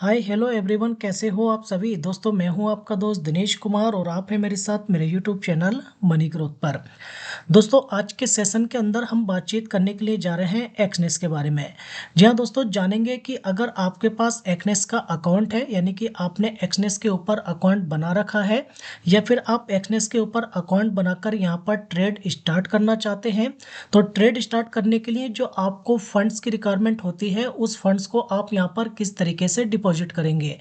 Hi hello everyone, कैसे हो आप सभी दोस्तों। मैं हूं आपका दोस्त दिनेश कुमार और आप हैं मेरे साथ मेरे यूट्यूब चैनल मनी ग्रोथ पर। दोस्तों, आज के सेशन के अंदर हम बातचीत करने के लिए जा रहे हैं एक्सनेस के बारे में। जी हाँ दोस्तों, जानेंगे कि अगर आपके पास एक्सनेस का अकाउंट है, यानी कि आपने एक्सनेस के ऊपर अकाउंट बना रखा है या फिर आप एक्सनेस के ऊपर अकाउंट बनाकर यहाँ पर ट्रेड स्टार्ट करना चाहते हैं, तो ट्रेड स्टार्ट करने के लिए जो आपको फंड्स की रिक्वायरमेंट होती है, उस फंड्स को आप यहाँ पर किस तरीके से डिपॉजिट करेंगे,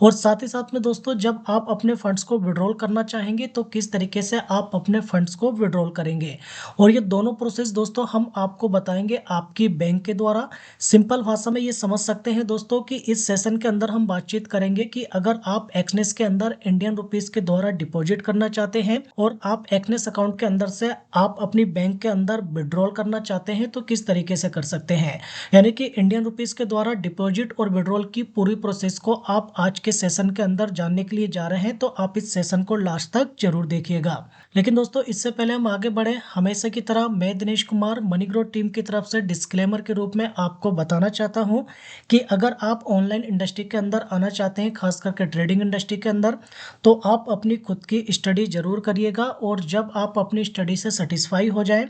और साथ ही साथ में दोस्तों जब आप अपने फंड्स को विड्रॉल करना चाहेंगे तो किस तरीके से आप अपने फंड्स को विड्रॉल करेंगे। और ये दोनों प्रोसेस दोस्तों हम आपको बताएंगे आपकी बैंक के द्वारा। सिंपल भाषा में ये समझ सकते हैं दोस्तों कि इस सेशन के अंदर हम बातचीत करेंगे कि अगर आप एक्सनेस के अंदर इंडियन रुपीस के द्वारा डिपॉजिट करना चाहते हैं और आप एक्सनेस अकाउंट के अंदर से आप अपनी बैंक के अंदर विड्रॉल करना चाहते हैं तो किस तरीके से कर सकते हैं। यानी कि इंडियन रुपीस के द्वारा डिपॉजिट और विड्रॉल की पूरी प्रोसेस को आप आज के सेशन के अंदर जानने के लिए जा रहे हैं, तो आप इस सेशन को लास्ट तक जरूर देखिएगा। लेकिन दोस्तों, इससे पहले हम आगे बढ़े, हमेशा की तरह मैं Dinesh Kumar money growth team की तरफ से डिस्क्लेमर के रूप में आपको बताना चाहता हूं कि अगर आप ऑनलाइन इंडस्ट्री के अंदर आना चाहते हैं, खास करके ट्रेडिंग इंडस्ट्री के अंदर, तो आप अपनी खुद की स्टडी जरूर करिएगा। और जब आप अपनी स्टडी से सेटिस्फाई हो जाएं,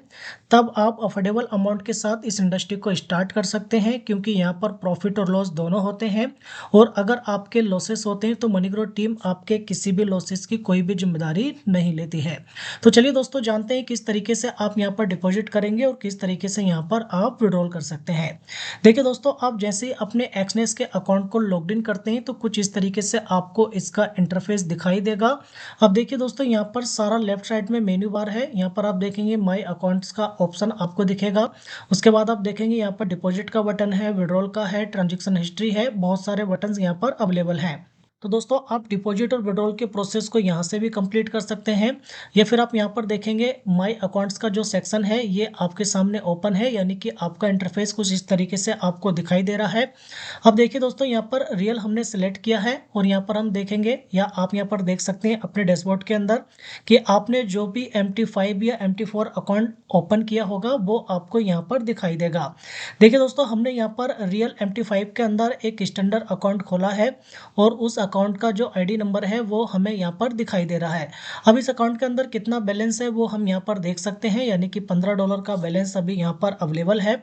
तब आप अफोर्डेबल अमाउंट के साथ इस इंडस्ट्री को स्टार्ट कर सकते हैं, क्योंकि यहाँ पर प्रॉफिट और लॉस दोनों होते हैं। और अगर आपके लॉसेस होते हैं तो मनी ग्रोथ टीम आपके किसी भी लॉसेस की कोई भी जिम्मेदारी नहीं लेती है। तो चलिए दोस्तों, जानते हैं किस तरीके से आप यहाँ पर डिपॉजिट करेंगे और किस तरीके से यहाँ पर आप विड्रॉल कर सकते हैं। देखिए दोस्तों, आप जैसे ही अपने एक्सनेस के अकाउंट को लॉग इन करते हैं तो कुछ इस तरीके से आपको इसका इंटरफेस दिखाई देगा। अब देखिए दोस्तों, यहाँ पर सारा लेफ्ट साइड में मेन्यू बार है। यहाँ पर आप देखेंगे माई अकाउंट्स का ऑप्शन आपको दिखेगा। उसके बाद आप देखेंगे यहाँ पर डिपॉजिट का बटन है, विड्रॉल का है, ट्रांजेक्शन हिस्ट्री है, बहुत सारे बटन यहाँ पर अवेलेबल हैं। तो दोस्तों, आप डिपॉजिट और विड्रॉल के प्रोसेस को यहाँ से भी कंप्लीट कर सकते हैं, या फिर आप यहाँ पर देखेंगे माय अकाउंट्स का जो सेक्शन है ये आपके सामने ओपन है, यानी कि आपका इंटरफेस कुछ इस तरीके से आपको दिखाई दे रहा है। अब देखिए दोस्तों, यहाँ पर रियल हमने सेलेक्ट किया है और यहाँ पर हम देखेंगे, या आप यहाँ पर देख सकते हैं अपने डैशबोर्ड के अंदर कि आपने जो भी MT5 या MT4 अकाउंट ओपन किया होगा वो आपको यहाँ पर दिखाई देगा। देखिए दोस्तों, हमने यहाँ पर रियल MT5 के अंदर एक स्टैंडर्ड अकाउंट खोला है और उस अकाउंट का जो आईडी नंबर है वो हमें यहाँ पर दिखाई दे रहा है। अब इस अकाउंट के अंदर कितना बैलेंस है वो हम यहाँ पर देख सकते हैं, यानी कि $15 का बैलेंस अभी यहाँ पर अवेलेबल है।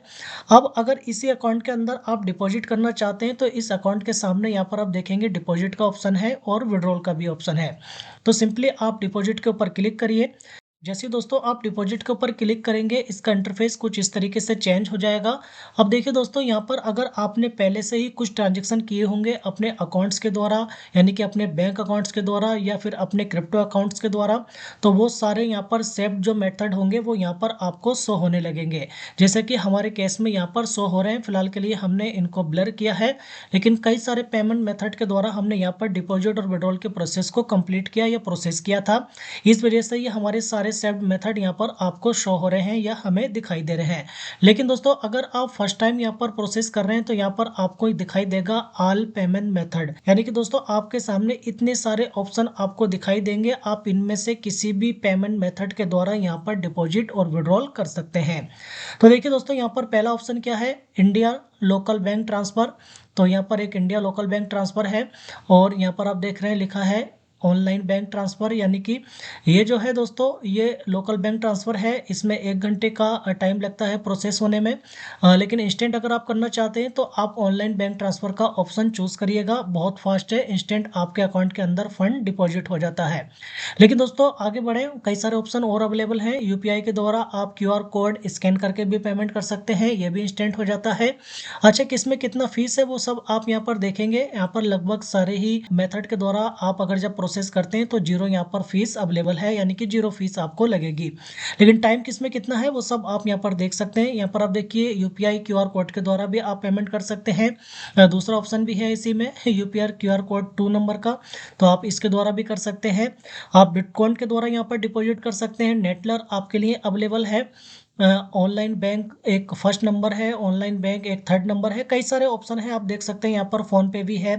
अब अगर इसी अकाउंट के अंदर आप डिपॉजिट करना चाहते हैं तो इस अकाउंट के सामने यहाँ पर आप देखेंगे डिपॉजिट का ऑप्शन है और विड्रॉल का भी ऑप्शन है। तो सिंपली आप डिपॉजिट के ऊपर क्लिक करिए। जैसे दोस्तों आप डिपॉजिट के ऊपर क्लिक करेंगे, इसका इंटरफेस कुछ इस तरीके से चेंज हो जाएगा। अब देखिए दोस्तों, यहाँ पर अगर आपने पहले से ही कुछ ट्रांजैक्शन किए होंगे अपने अकाउंट्स के द्वारा, यानी कि अपने बैंक अकाउंट्स के द्वारा या फिर अपने क्रिप्टो अकाउंट्स के द्वारा, तो वो सारे यहाँ पर सेव्ड जो मेथड होंगे वो यहाँ पर आपको शो होने लगेंगे। जैसे कि हमारे केस में यहाँ पर शो हो रहे हैं, फिलहाल के लिए हमने इनको ब्लर किया है, लेकिन कई सारे पेमेंट मेथड के द्वारा हमने यहाँ पर डिपॉजिट और विड्रॉल के प्रोसेस को कंप्लीट किया या प्रोसेस किया था। इस वजह से ये हमारे सारे सेव्ड मेथड यहाँ पर आपको शो हो रहे हैं या हमें दिखाई दे रहे हैं। लेकिन दोस्तों, अगर आप फर्स्ट टाइम यहाँ पर प्रोसेस कर रहे हैं तो यहाँ पर आपको दिखाई देगा ऑल पेमेंट मेथड, यानी कि दोस्तों आपके सामने इतने सारे ऑप्शन आपको दिखाई देंगे, आप इनमें से किसी भी पेमेंट मेथड के द्वारा यहाँ पर डिपॉजिट और विड्रॉल कर सकते हैं। तो देखिए दोस्तों, यहाँ पर पहला ऑप्शन क्या है, इंडिया लोकल बैंक ट्रांसफर। तो यहाँ पर एक इंडिया लोकल बैंक ट्रांसफर है और यहाँ पर आप देख रहे हैं लिखा है ऑनलाइन बैंक ट्रांसफ़र, यानी कि ये जो है दोस्तों ये लोकल बैंक ट्रांसफ़र है। इसमें 1 घंटे का टाइम लगता है प्रोसेस होने में, लेकिन इंस्टेंट अगर आप करना चाहते हैं तो आप ऑनलाइन बैंक ट्रांसफ़र का ऑप्शन चूज़ करिएगा, बहुत फास्ट है, इंस्टेंट आपके अकाउंट के अंदर फंड डिपॉजिट हो जाता है। लेकिन दोस्तों आगे बढ़े, कई सारे ऑप्शन और अवेलेबल हैं। UPI के द्वारा आप QR कोड स्कैन करके भी पेमेंट कर सकते हैं, ये भी इंस्टेंट हो जाता है। अच्छा, किसमें कितना फीस है वो सब आप यहाँ पर देखेंगे। यहाँ पर लगभग सारे ही मेथड के द्वारा आप अगर जब प्रोसेस करते हैं तो जीरो यहाँ पर फीस अवेलेबल है, यानी कि जीरो फीस आपको लगेगी। लेकिन टाइम किसमें कितना है वो सब आप यहाँ पर देख सकते हैं। यहाँ पर आप देखिए UPI QR कोड के द्वारा भी आप पेमेंट कर सकते हैं। दूसरा ऑप्शन भी है इसी में UPI QR कोड 2 नंबर का, तो आप इसके द्वारा भी कर सकते हैं। आप बिटकॉइन के द्वारा यहाँ पर डिपॉजिट कर सकते हैं, नेटलर आपके लिए अवेलेबल है। ऑनलाइन बैंक एक फर्स्ट नंबर है, ऑनलाइन बैंक एक थर्ड नंबर है, कई सारे ऑप्शन है। आप देख सकते हैं यहाँ पर फोन पे भी है,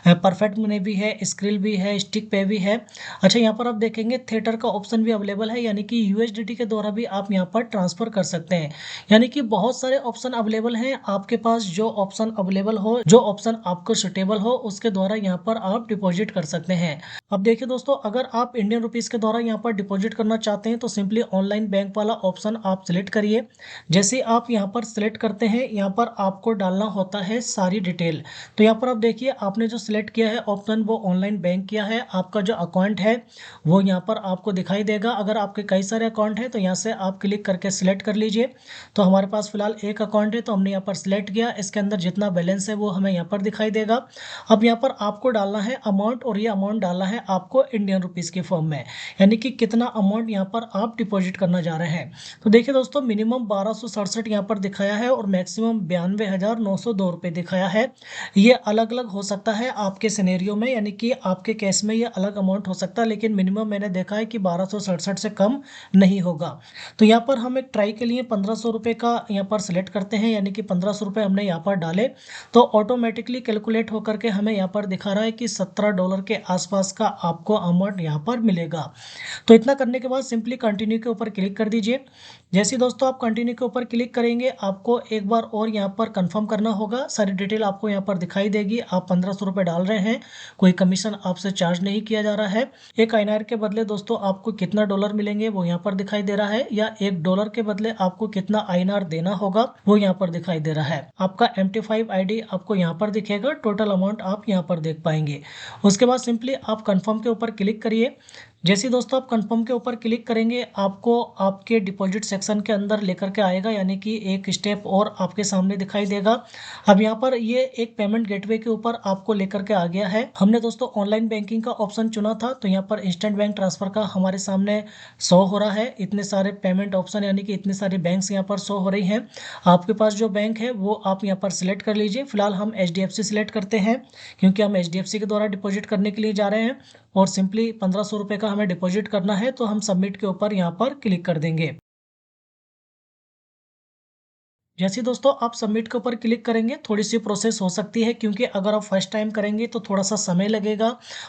परफेक्ट मनी भी है, स्क्रिल भी है, स्टिक पे भी है। अच्छा, यहाँ पर आप देखेंगे थिएटर का ऑप्शन भी अवेलेबल है, यानी कि यूएसडीटी के द्वारा भी आप यहाँ पर ट्रांसफर कर सकते हैं। यानी कि बहुत सारे ऑप्शन अवेलेबल हैं, आपके पास जो ऑप्शन अवेलेबल हो, जो ऑप्शन आपको सुटेबल हो, उसके द्वारा यहाँ पर आप डिपॉजिट कर सकते हैं। अब देखिए दोस्तों, अगर आप इंडियन रुपीस के द्वारा यहाँ पर डिपॉजिट करना चाहते हैं तो सिंपली ऑनलाइन बैंक वाला ऑप्शन आप सिलेक्ट करिए। जैसे आप यहाँ पर सिलेक्ट करते हैं, यहाँ पर आपको डालना होता है सारी डिटेल। तो यहाँ पर आप देखिए, आपने जो सिलेक्ट किया है ऑप्शन वो ऑनलाइन बैंक किया है। आपका जो अकाउंट है वो यहाँ पर आपको दिखाई देगा। अगर आपके कई सारे अकाउंट हैं तो यहाँ से आप क्लिक करके सिलेक्ट कर लीजिए। तो हमारे पास फिलहाल एक अकाउंट है तो हमने यहाँ पर सिलेक्ट किया, इसके अंदर जितना बैलेंस है वो हमें यहाँ पर दिखाई देगा। अब यहाँ पर आपको डालना है अमाउंट, और ये अमाउंट डालना है आपको इंडियन रुपीस की फॉर्म में, यानी कि कितना अमाउंट यहाँ पर आप डिपॉजिट करना जा रहे हैं। तो देखिए दोस्तों, मिनिमम 1267 यहाँ पर दिखाया है और मैक्सिमम 92,902 रुपये दिखाया है। ये अलग अलग हो सकता है आपके सिनेरियो में, यानी कि आपके केस में ये अलग अमाउंट हो सकता है, लेकिन मिनिमम मैंने देखा है कि 1267 से कम नहीं होगा। तो यहाँ पर हम एक ट्राई के लिए 1500 रुपये का यहाँ पर सिलेक्ट करते हैं, यानी कि 1500 रुपये हमने यहाँ पर डाले तो ऑटोमेटिकली कैलकुलेट होकर के हमें यहाँ पर दिखा रहा है कि $17 के आसपास का आपको अमाउंट यहाँ पर मिलेगा। तो इतना करने के बाद सिंपली कंटिन्यू के ऊपर क्लिक कर दीजिए। जैसे ही दोस्तों आप कंटिन्यू के ऊपर क्लिक करेंगे, आपको एक बार और यहाँ पर कंफर्म करना होगा। सारी डिटेल आपको यहाँ पर दिखाई देगी। आप 1500 रुपये डाल रहे हैं, कोई कमीशन आपसे चार्ज नहीं किया जा रहा है। एक आईएनआर के बदले दोस्तों आपको कितना डॉलर मिलेंगे वो यहाँ पर दिखाई दे रहा है, या $1 के बदले आपको कितना आईएनआर देना होगा वो यहाँ पर दिखाई दे रहा है। आपका MT5 ID आपको यहाँ पर दिखेगा, टोटल अमाउंट आप यहाँ पर देख पाएंगे। उसके बाद सिंपली आप कंफर्म के ऊपर क्लिक करिए। जैसे ही दोस्तों आप कंफर्म के ऊपर क्लिक करेंगे, आपको आपके डिपॉजिट सेक्शन के अंदर लेकर के आएगा, यानी कि एक स्टेप और आपके सामने दिखाई देगा। अब यहाँ पर ये एक पेमेंट गेटवे के ऊपर आपको लेकर के आ गया है। हमने दोस्तों ऑनलाइन बैंकिंग का ऑप्शन चुना था, तो यहाँ पर इंस्टेंट बैंक ट्रांसफर का हमारे सामने शो हो रहा है। इतने सारे पेमेंट ऑप्शन, यानी कि इतने सारे बैंक्स यहाँ पर शो हो रही हैं। आपके पास जो बैंक है वो आप यहाँ पर सिलेक्ट कर लीजिए। फिलहाल हम HDFC सिलेक्ट करते हैं, क्योंकि हम HDFC के द्वारा डिपॉजिट करने के लिए जा रहे हैं और सिंपली 1500 रुपये का हमें डिपॉजिट करना है। तो हम सबमिट के ऊपर यहाँ पर क्लिक कर देंगे। जैसे ही दोस्तों आप सबमिट के ऊपर क्लिक करेंगे, थोड़ी सी प्रोसेस हो सकती है, क्योंकि अगर आप फर्स्ट टाइम करेंगे तो थोड़ा सा समय लगेगा।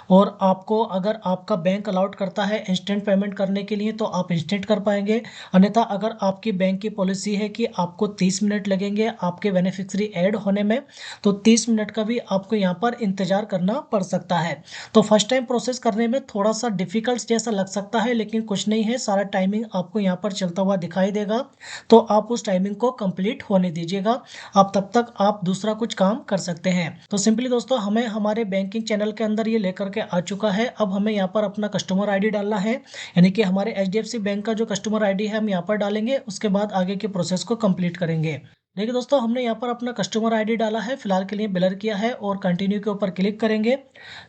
और आपको अगर आपका बैंक अलाउड करता है इंस्टेंट पेमेंट करने के लिए तो आप इंस्टेंट कर पाएंगे। अन्यथा अगर आपकी बैंक की पॉलिसी है कि आपको 30 मिनट लगेंगे आपके बेनिफिशियरी ऐड होने में, तो 30 मिनट का भी आपको यहाँ पर इंतजार करना पड़ सकता है। तो फर्स्ट टाइम प्रोसेस करने में थोड़ा सा डिफिकल्ट जैसा लग सकता है, लेकिन कुछ नहीं है, सारा टाइमिंग आपको यहाँ पर चलता हुआ दिखाई देगा। तो आप उस टाइमिंग को कंप्लीट होने दीजिएगा। अब तब तक आप दूसरा कुछ काम कर सकते हैं। तो सिंपली दोस्तों हमें हमारे बैंकिंग चैनल के अंदर ये लेकर के आ चुका है। अब हमें यहाँ पर अपना कस्टमर आईडी डालना है, यानी कि हमारे HDFC बैंक का जो कस्टमर आईडी है हम यहाँ पर डालेंगे। उसके बाद आगे के प्रोसेस को कंप्लीट करेंगे। देखिए दोस्तों, हमने यहाँ पर अपना कस्टमर आईडी डाला है, फिलहाल के लिए ब्लर किया है, और कंटिन्यू के ऊपर क्लिक करेंगे।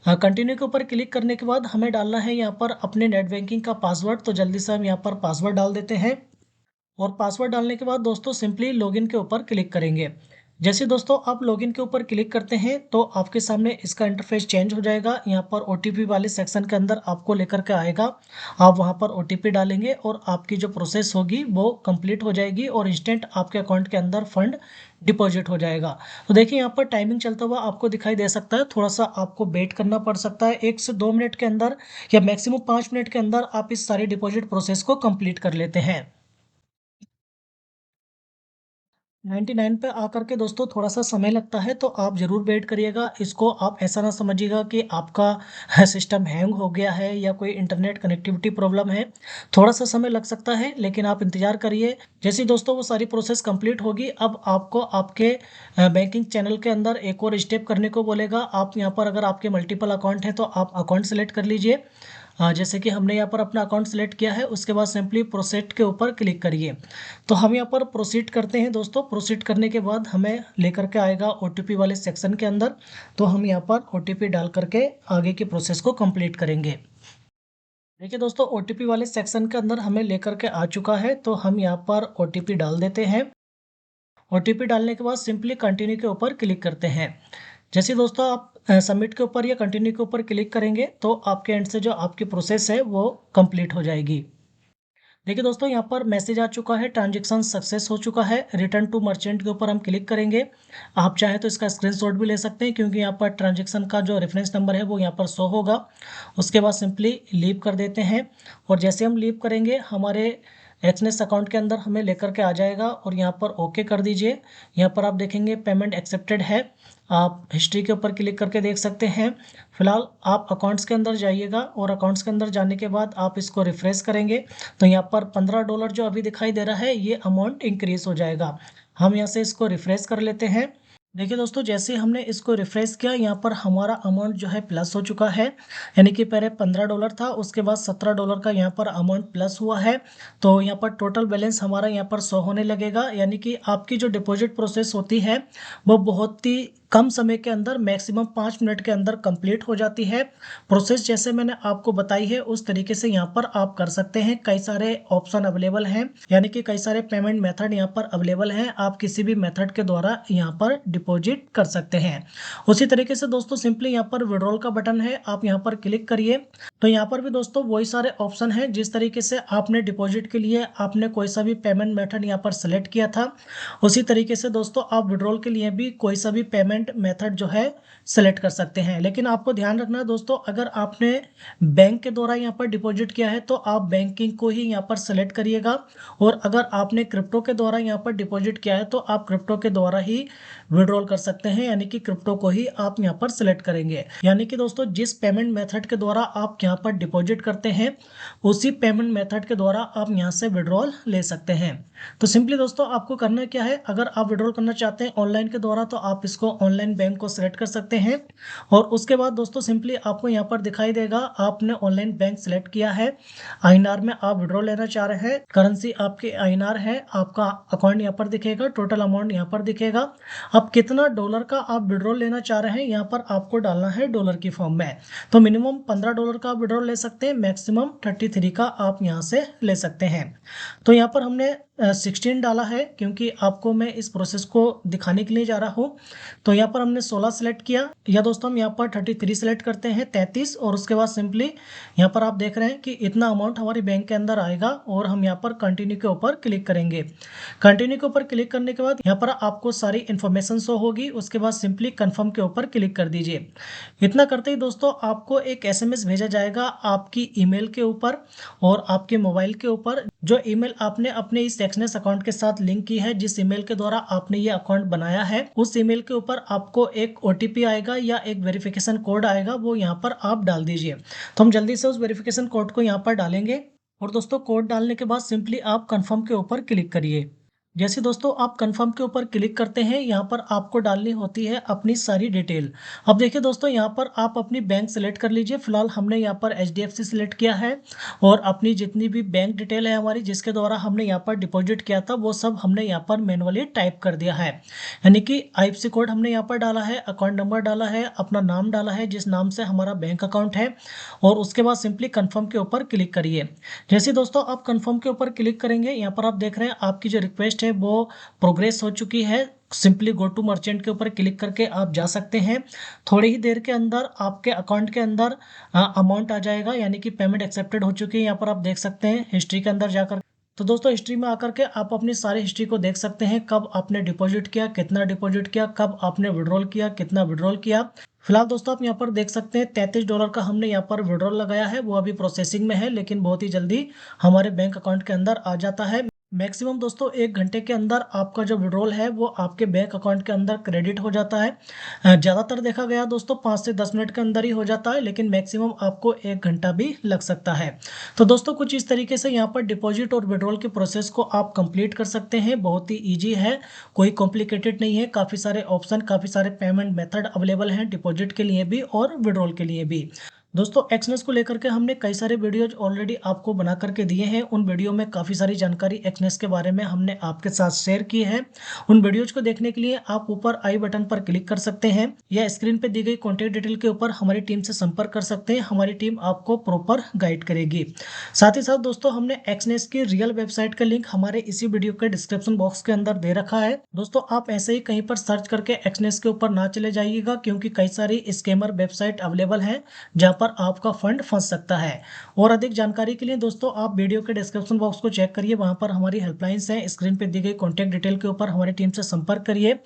कंटिन्यू के ऊपर क्लिक करने के बाद हमें डालना है यहाँ पर अपने नेट बैंकिंग का पासवर्ड। तो जल्दी से हम यहाँ पर पासवर्ड डाल देते हैं, और पासवर्ड डालने के बाद दोस्तों सिंपली लॉगिन के ऊपर क्लिक करेंगे। जैसे दोस्तों आप लॉगिन के ऊपर क्लिक करते हैं तो आपके सामने इसका इंटरफेस चेंज हो जाएगा। यहाँ पर OTP वाले सेक्शन के अंदर आपको लेकर के आएगा। आप वहाँ पर OTP डालेंगे और आपकी जो प्रोसेस होगी वो कंप्लीट हो जाएगी और इंस्टेंट आपके अकाउंट के अंदर फंड डिपॉजिट हो जाएगा। तो देखिए यहाँ पर टाइमिंग चलता हुआ आपको दिखाई दे सकता है, थोड़ा सा आपको वेट करना पड़ सकता है। 1 से 2 मिनट के अंदर या मैक्सिमम 5 मिनट के अंदर आप इस सारी डिपॉजिट प्रोसेस को कंप्लीट कर लेते हैं। 99 पे आकर के दोस्तों थोड़ा सा समय लगता है, तो आप ज़रूर वेट करिएगा। इसको आप ऐसा ना समझिएगा कि आपका सिस्टम हैंग हो गया है या कोई इंटरनेट कनेक्टिविटी प्रॉब्लम है। थोड़ा सा समय लग सकता है, लेकिन आप इंतज़ार करिए। जैसे ही दोस्तों वो सारी प्रोसेस कंप्लीट होगी, अब आपको आपके बैंकिंग चैनल के अंदर एक और स्टेप करने को बोलेगा। आप यहाँ पर अगर आपके मल्टीपल अकाउंट हैं तो आप अकाउंट सेलेक्ट कर लीजिए। जैसे कि हमने यहाँ पर अपना अकाउंट सेलेक्ट किया है, उसके बाद सिंपली प्रोसीड के ऊपर क्लिक करिए। तो हम यहाँ पर प्रोसीड करते हैं दोस्तों। प्रोसीड करने के बाद हमें लेकर के आएगा OTP वाले सेक्शन के अंदर। तो हम यहाँ पर OTP डाल करके आगे की प्रोसेस को कंप्लीट करेंगे। देखिए दोस्तों, OTP वाले सेक्शन के अंदर हमें लेकर के आ चुका है, तो हम यहाँ पर OTP डाल देते हैं। OTP डालने के बाद सिंपली कंटिन्यू के ऊपर क्लिक करते हैं। जैसे दोस्तों आप सबमिट के ऊपर या कंटिन्यू के ऊपर क्लिक करेंगे तो आपके एंड से जो आपकी प्रोसेस है वो कंप्लीट हो जाएगी। देखिए दोस्तों, यहाँ पर मैसेज आ चुका है, ट्रांजैक्शन सक्सेस हो चुका है। रिटर्न टू मर्चेंट के ऊपर हम क्लिक करेंगे। आप चाहे तो इसका स्क्रीनशॉट भी ले सकते हैं, क्योंकि यहाँ पर ट्रांजैक्शन का जो रेफरेंस नंबर है वो यहाँ पर शो होगा। उसके बाद सिंपली लीव कर देते हैं, और जैसे हम लीव करेंगे हमारे एक्सनेस अकाउंट के अंदर हमें लेकर के आ जाएगा, और यहाँ पर ओके कर दीजिए। यहाँ पर आप देखेंगे पेमेंट एक्सेप्टेड है। आप हिस्ट्री के ऊपर क्लिक करके देख सकते हैं। फिलहाल आप अकाउंट्स के अंदर जाइएगा, और अकाउंट्स के अंदर जाने के बाद आप इसको रिफ्रेश करेंगे तो यहाँ पर $15 जो अभी दिखाई दे रहा है, ये अमाउंट इंक्रीज हो जाएगा। हम यहाँ से इसको रिफ्रेश कर लेते हैं। देखिए दोस्तों, जैसे हमने इसको रिफ्रेश किया, यहाँ पर हमारा अमाउंट जो है प्लस हो चुका है। यानी कि पहले $15 था, उसके बाद $17 का यहाँ पर अमाउंट प्लस हुआ है। तो यहाँ पर टोटल बैलेंस हमारा यहाँ पर शो होने लगेगा। यानी कि आपकी जो डिपॉजिट प्रोसेस होती है वो बहुत ही कम समय के अंदर, मैक्सिमम 5 मिनट के अंदर कंप्लीट हो जाती है। प्रोसेस जैसे मैंने आपको बताई है उस तरीके से यहाँ पर आप कर सकते हैं। कई सारे ऑप्शन अवेलेबल हैं, यानी कि कई सारे पेमेंट मेथड यहाँ पर अवेलेबल हैं। आप किसी भी मेथड के द्वारा यहाँ पर डिपॉजिट कर सकते हैं। उसी तरीके से दोस्तों सिंपली यहाँ पर विड्रॉल का बटन है, आप यहाँ पर क्लिक करिए। तो यहाँ पर भी दोस्तों वही सारे ऑप्शन हैं। जिस तरीके से आपने डिपॉजिट के लिए आपने कोई सा भी पेमेंट मेथड यहाँ पर सेलेक्ट किया था, उसी तरीके से दोस्तों आप विड्रॉल के लिए भी कोई सा भी पेमेंट मेथड जो है सेलेक्ट कर सकते हैं। लेकिन आपको ध्यान रखना है दोस्तों, अगर आपने बैंक के द्वारा यहाँ पर डिपॉजिट किया है तो आप बैंकिंग को ही यहाँ पर सेलेक्ट करिएगा, और अगर आपने क्रिप्टो के द्वारा यहाँ पर डिपॉजिट किया है तो आप क्रिप्टो के द्वारा ही विड्रॉल कर सकते हैं। यानी कि क्रिप्टो को ही आप यहाँ पर सेलेक्ट करेंगे। यानी कि दोस्तों जिस पेमेंट मेथड के द्वारा आप यहाँ पर डिपॉजिट करते हैं, उसी पेमेंट मेथड के द्वारा आप यहाँ से विड्रॉल ले सकते हैं। तो सिंपली दोस्तों आपको करना क्या है, अगर आप विड्रॉल करना चाहते हैं ऑनलाइन के द्वारा तो आप इसको ऑनलाइन बैंक को सिलेक्ट कर सकते हैं। और उसके बाद दोस्तों सिंपली आपको यहाँ पर दिखाई देगा आपने ऑनलाइन बैंक सिलेक्ट किया है। आईएनआर में आप विड्रॉल लेना चाह रहे हैं, करेंसी आपकी आईएनआर है, आपका अकाउंट यहाँ पर दिखेगा, टोटल अमाउंट यहाँ पर दिखेगा। अब कितना डॉलर का आप विड्रॉल लेना चाह रहे हैं यहाँ पर आपको डालना है डॉलर की फॉर्म में। तो मिनिमम $15 का विड्रॉल ले सकते हैं, मैक्सिमम 33 का आप यहाँ से ले सकते हैं। तो यहाँ पर हमने 16 डाला है, क्योंकि आपको मैं इस प्रोसेस को दिखाने के लिए जा रहा हूँ। तो यहाँ पर हमने 16 सेलेक्ट किया, या दोस्तों हम यहाँ पर 33 सेलेक्ट करते हैं, 33। और उसके बाद सिंपली यहाँ पर आप देख रहे हैं कि इतना अमाउंट हमारी बैंक के अंदर आएगा, और हम यहाँ पर कंटिन्यू के ऊपर क्लिक करेंगे। कंटिन्यू के ऊपर क्लिक करने के बाद यहाँ पर आपको सारी इन्फॉर्मेशन शो होगी। उसके बाद सिंपली कन्फर्म के ऊपर क्लिक कर दीजिए। इतना करते ही दोस्तों आपको एक SMS भेजा जाएगा आपकी ईमेल के ऊपर और आपके मोबाइल के ऊपर। जो ईमेल आपने अपने इस एक्सनेस अकाउंट के साथ लिंक की है, जिस ईमेल के द्वारा आपने ये अकाउंट बनाया है, उस ईमेल के ऊपर आपको एक OTP आएगा या एक वेरिफिकेशन कोड आएगा, वो यहाँ पर आप डाल दीजिए। तो हम जल्दी से उस वेरिफिकेशन कोड को यहाँ पर डालेंगे, और दोस्तों कोड डालने के बाद सिंपली आप कंफर्म के ऊपर क्लिक करिए। जैसे दोस्तों आप कंफर्म के ऊपर क्लिक करते हैं, यहाँ पर आपको डालनी होती है अपनी सारी डिटेल। अब देखिए दोस्तों, यहाँ पर आप अपनी बैंक सेलेक्ट कर लीजिए। फिलहाल हमने यहाँ पर HDFC सेलेक्ट किया है, और अपनी जितनी भी बैंक डिटेल है हमारी, जिसके द्वारा हमने यहाँ पर डिपॉजिट किया था, वो सब हमने यहाँ पर मैनुअली टाइप कर दिया है। यानी कि IFSC कोड हमने यहाँ पर डाला है, अकाउंट नंबर डाला है, अपना नाम डाला है जिस नाम से हमारा बैंक अकाउंट है, और उसके बाद सिंपली कन्फर्म के ऊपर क्लिक करिए। जैसे दोस्तों आप कन्फर्म के ऊपर क्लिक करेंगे, यहाँ पर आप देख रहे हैं आपकी जो रिक्वेस्ट है वो प्रोग्रेस हो चुकी है। सिंपली गो टू मर्चेंट के ऊपर क्लिक करके आप जा सकते हैं। थोड़ी ही देर के अंदर आपके अकाउंट के अंदर अमाउंट आ जाएगा, यानी कि पेमेंट एक्सेप्टेड हो चुकी है। यहाँ पर आप देख सकते हैं हिस्ट्री के अंदर जाकर। तो दोस्तों हिस्ट्री में आकर के आप अपनी सारी हिस्ट्री को देख सकते हैं, कब आपने डिपॉजिट किया, कितना डिपॉजिट किया, कब आपने विड्रॉल किया, कितना विड्रॉल किया। फिलहाल दोस्तों आप यहाँ पर देख सकते हैं $33 का हमने यहाँ पर विड्रॉल लगाया है, वो अभी प्रोसेसिंग में है, लेकिन बहुत ही जल्दी हमारे बैंक अकाउंट के अंदर आ जाता है। मैक्सिमम दोस्तों 1 घंटे के अंदर आपका जो विड्रॉल है वो आपके बैंक अकाउंट के अंदर क्रेडिट हो जाता है। ज़्यादातर देखा गया दोस्तों 5 से 10 मिनट के अंदर ही हो जाता है, लेकिन मैक्सिमम आपको 1 घंटा भी लग सकता है। तो दोस्तों कुछ इस तरीके से यहाँ पर डिपॉजिट और विड्रॉल के प्रोसेस को आप कंप्लीट कर सकते हैं। बहुत ही ईजी है, कोई कॉम्प्लिकेटेड नहीं है। काफ़ी सारे ऑप्शन, काफ़ी सारे पेमेंट मेथड अवेलेबल हैं डिपॉजिट के लिए भी और विड्रॉल के लिए भी। दोस्तों एक्सनेस को लेकर के हमने कई सारे वीडियोज ऑलरेडी आपको बना करके दिए हैं। उन वीडियो में काफ़ी सारी जानकारी एक्सनेस के बारे में हमने आपके साथ शेयर की है। उन वीडियोज को देखने के लिए आप ऊपर आई बटन पर क्लिक कर सकते हैं, या स्क्रीन पे दी गई कॉन्टैक्ट डिटेल के ऊपर हमारी टीम से संपर्क कर सकते हैं। हमारी टीम आपको प्रॉपर गाइड करेगी। साथ ही साथ दोस्तों हमने एक्सनेस की रियल वेबसाइट का लिंक हमारे इसी वीडियो के डिस्क्रिप्शन बॉक्स के अंदर दे रखा है। दोस्तों आप ऐसे ही कहीं पर सर्च करके एक्सनेस के ऊपर ना चले जाइएगा, क्योंकि कई सारी स्कैमर वेबसाइट अवेलेबल है जहाँ पर आपका फंड फंस सकता है। और अधिक जानकारी के लिए दोस्तों आप वीडियो के डिस्क्रिप्शन बॉक्स को चेक करिए, वहां पर हमारी हेल्पलाइंस हैं, स्क्रीन पे दी गई कॉन्टैक्ट डिटेल के ऊपर हमारी टीम से संपर्क करिए।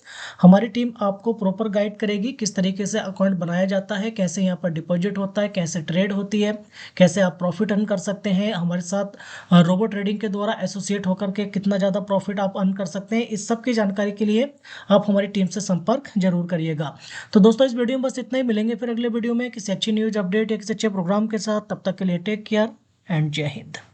हमारी टीम आपको प्रॉपर गाइड करेगी किस तरीके से अकाउंट बनाया जाता है, कैसे यहाँ पर डिपॉजिट होता है, कैसे ट्रेड होती है, कैसे आप प्रॉफिट अर्न कर सकते हैं हमारे साथ रोबो ट्रेडिंग के द्वारा एसोसिएट होकर के कितना ज़्यादा प्रॉफिट आप अर्न कर सकते हैं। इस सब की जानकारी के लिए आप हमारी टीम से संपर्क जरूर करिएगा। तो दोस्तों इस वीडियो में बस इतना ही, मिलेंगे फिर अगले वीडियो में किसी अच्छी न्यूज अपडेट या किसी अच्छे प्रोग्राम के साथ। तब तक के लिए टेक केयर एंड जय हिंद।